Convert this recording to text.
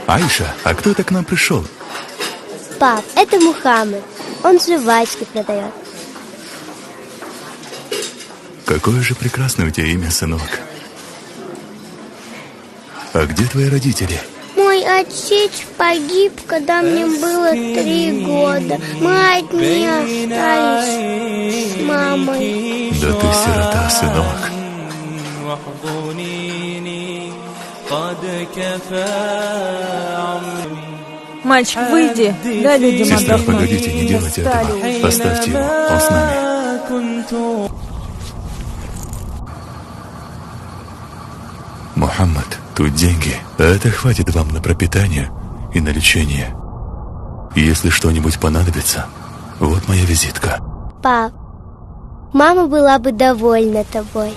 Аиша, а кто это к нам пришел? Пап, это Мухаммед. Он жвачки продает. Какое же прекрасное у тебя имя, сынок. А где твои родители? Мой отец погиб, когда мне было 3 года. Мы одни остались с мамой. Да ты сирота, сынок. Мальчик, выйди, дай людям Сестра, отдохнуть. погодите, не делайте этого. Оставьте его, он с нами. Мухаммад, тут деньги. А это хватит вам на пропитание и на лечение. Если что-нибудь понадобится, вот моя визитка. Пап, мама была бы довольна тобой.